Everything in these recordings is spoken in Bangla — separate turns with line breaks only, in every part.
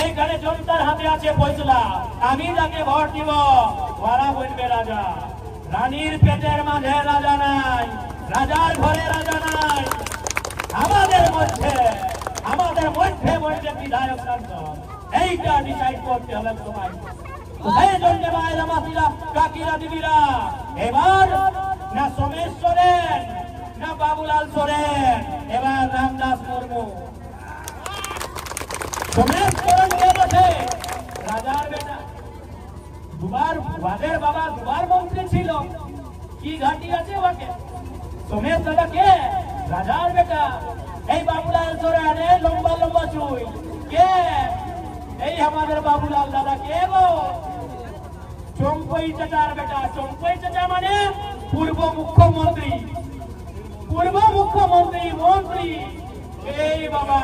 এইখানে জনতার হাতে আছে ফয়সলা, আমি যাকে ভোট দিব ওরা বলবে রাজা। রানীর পেটের মাঝে রাজা নাই, রাজার ঘরে রাজা নাই, আমাদের মধ্যে বিধায়ক সাংসদ, এইটা ডিসাইড করতে হবে তোমায়। সেই জন্য মায়েরা মাসিরা কাকিরা দিদিরা, এবার না সোমেশ সোরেন না বাবুলাল সোরেন, এবার রামদাস মুর্মু। সোমেশ সোরেন কে বসে? রাজার বেটা, দুবার ওয়াদের বাবা দুবার মন্ত্রী ছিল, কি ঘাটি আছে ওকে? সোমেশ দাদা কে? রাজার বেটা। এই বাবুলাল সোরেন লম্বা লম্বা চুল কে? এই আমাদের বাবুলাল দাদা কে গো? চম্পই চাচার বেটা। চম্পই চাচা মানে পূর্ব মুখ্যমন্ত্রী, মন্ত্রী। এই বাবা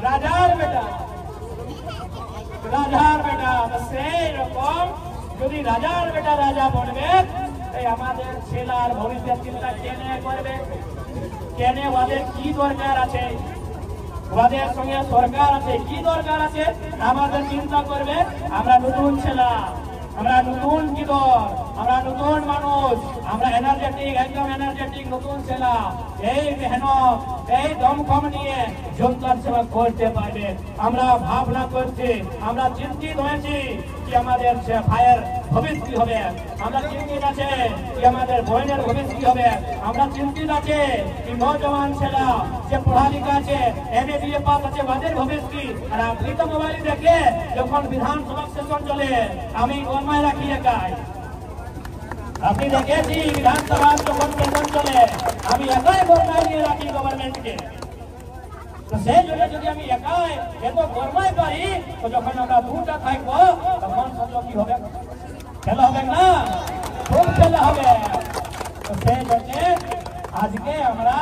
রাজার বেটা। সেই রকম যদি রাজার বেটা রাজা বলবে, এই আমাদের ছেলার ভবিষ্যৎ চিন্তা কেনে করবে? কেনে? ওদের কি দরকার আছে? ওদের সঙ্গে সরকার আছে, কি দরকার আছে? আমাদের চিন্তা করবে। আমরা নতুন ছেলা, আমরা নতুন কিদর, আমরা নতুন মানুষ, আমরা এনার্জেটিক, একদম এনার্জেটিক নতুন ছেলা। এই মেহনত, এই দমখম নিয়ে জনতার সেবা করতে পারবে। আমরা ভাবনা করছি, আমরা চিন্তিত হয়েছি কি আমাদের ভাইয়ের ভবিষ্যৎ কি হবে, আমরা চিন্তিত আছে কি আমাদের বোনের ভবিষ্যৎ কি হবে, আমরা চিন্তিত আছে কি নজওয়ান ছেলা যে পড়ালেখা আছে, এমএ বিএ পাস আছে, ওদের ভবিষ্যৎ কি। আর আপনি তো মোবাইল দেখে যখন বিধানসভা সেশন চলে, আমি গরমায় রাখি একাই। আপনি দেখেছি বিধানসভা যখন সেশন চলে, আমি একাই গরমায় নিয়ে রাখি গভর্নমেন্টকে। তো সেই জন্য যদি আমি একাই এত গরমায় পারি, তো যখন আমরা দুটা থাকবো তখন সব কি হবে? খেলা হবে না, খুব খেলা হবে। তো সেই জন্য আজকে আমরা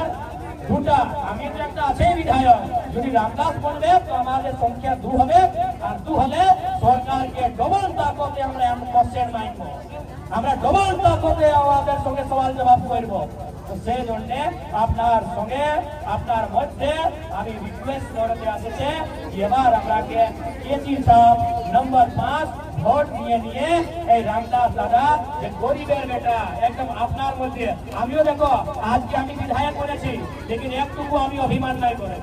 দুটা, আমি তো একটা আছে বিধায়ক, যদি রামদাস বলবে তো আমাদের সংখ্যা 2 হবে, আর 2 হলে সরকারকে ডবল তাকতে আমরা কোশ্চেন মাইনব, আমরা ডবল তাকতে আমাদের সঙ্গে সওয়াল জবাব করব। তো সেই জন্য আপনার সঙ্গে আপনার মধ্যে আমি রিকোয়েস্ট করতে আসছে, এবার আপনাকে কেজি সাহেব নম্বর 5 ভোট নিয়ে এই রামদাস দাদা যে গরিবের বেটা একদম আপনার মধ্যে। আমিও দেখো আজকে আমি বিধায়ক করেছি, লেকিন একটুকু আমি অভিমান নাই করে,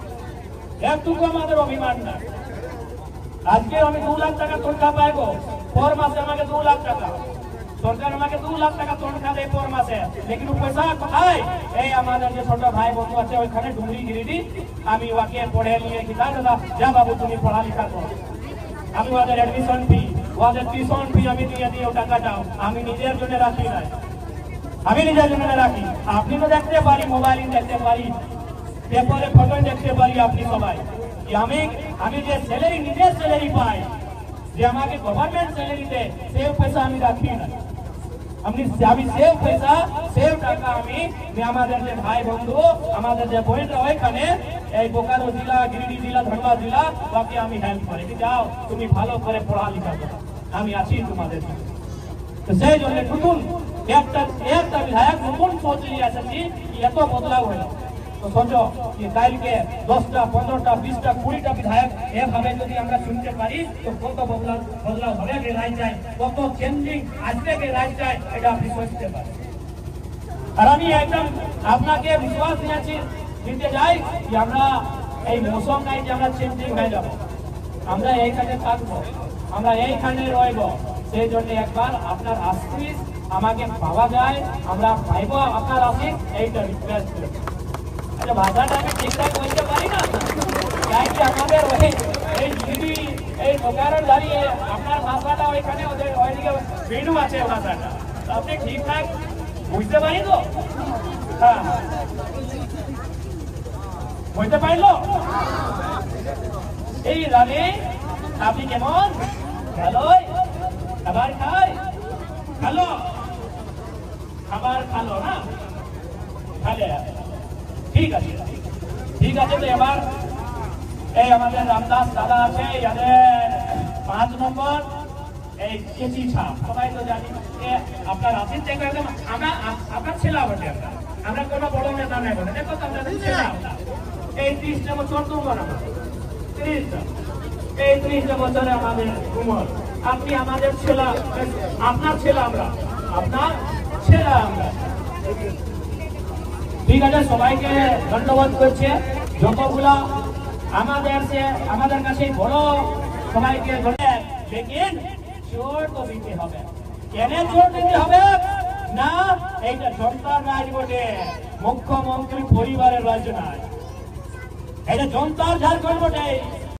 একটুকু আমাদের অভিমান নাই। আজকে আমি 2 লাখ টাকা তনখা পাইবো, পর মাসে আমাকে 2 লাখ টাকা, সরকার আমাকে 2 লাখ টাকা তনখা দেয় পর মাসে, লেকিন পয়সা কোথায়? এই আমাদের যে ছোট ভাই বন্ধু আছে ওইখানে ডুমরি গিরিডি, আমি ওকে পড়ে নিয়ে কি দাদা যা বাবু তুমি পড়ালেখা করো, আমি ওদের অ্যাডমিশন ফি, ওদের টিউশন ফি আমি দিয়ে দিও টাকাটাও, আমি নিজের জন্য রাখি নাই, আমি নিজের জন্য রাখি। আপনি তো দেখতে পারি, মোবাইল দেখতে পারি, পেপারে ফটো দেখতে পারি আপনি সবাই। আমি যে স্যালারি, নিজের স্যালারি পাই, যে আমাকে গভর্নমেন্ট স্যালারি দেয়, সেই পয়সা আমি রাখি না। আমি সেভ পয়সা, সেভ টাকা আমি আমাদের যে ভাই বন্ধু, আমাদের যে বোনরা ওইখানে এই বোকারো জেলা, গিরিডি জেলা, ধনবাদ জেলা, ওকে আমি হেল্প করি কি যাও তুমি ভালো করে পড়ালেখা করো, আমি আছি তোমাদের। তো সেই জন্য নতুন একটা বিধায়ক নতুন সোচ নিয়ে এসেছি, এত বদলাও হলো। তো সোচো যে কালকে 10টা 15টা 20টা 20টা বিধায়ক এভাবে যদি আমরা শুনতে পারি, তো কত বদলাও হবে কে রাজ্যায়, কত চেঞ্জিং আসবে কে রাজ্যায়, এটা আপনি বুঝতে পারেন। আর আমি একদম আপনাকে বিশ্বাস দিতে যাই যে আমরা এই মৌসুম নাই যে আমরা চেঞ্জিং হয়ে যাব, আমরা এইখানে থাকবো, আমরা এইখানে রইব। সেই জন্য একবার আপনার আশীষ আমাকে পাওয়া যায়, আমরা পাইব আপনার আশীষ, এইটা রিকোয়েস্ট করি। আচ্ছা ভাষাটা আমি ঠিকঠাক বলতে পারি না, তাই কি আমাদের এই দিদি এই দোকানের দাঁড়িয়ে আপনার ভাষাটা ওইখানে ওদের ওইদিকে বেনু আছে ভাষাটা, আপনি ঠিকঠাক বুঝতে পারি তো? হ্যাঁ বুঝতে পারলো? এই রানী আপনি কেমন? ভালোই? খাবার খাই? খালো? খাবার খালো না? খালে? ঠিক আছে, ঠিক আছে। তো এবার এই আমাদের রামদাস দাদা আছে, এদের 5 নম্বর এই কেজি ছাপ, সবাই তো জানি আপনার আশীষ থেকে একদম আমরা আপনার ছেলে বটে, আমরা কোনো বড় নেতা নাই বলে, দেখো তো আপনাদের ছেলে আপনার এই 30টা বছর তো 30টা এই 30 বছরে আমাদের উমর, আপনি আমাদের ছেলে, আপনার ছেলে আমরা, আপনার ছেলে আমরা। ঠিক আছে, সবাইকে ধন্যবাদ করছে যতগুলা আমাদের কাছে বড়, সবাইকে ধন্যবাদ। লেকিন জোর তো দিতে হবে। কেন জোর দিতে হবে না? এইটা জনতার রাজ বটে, মুখ্যমন্ত্রী পরিবারের রাজ্য নয়। এটা জনতার ঝাড়খণ্ড বটে।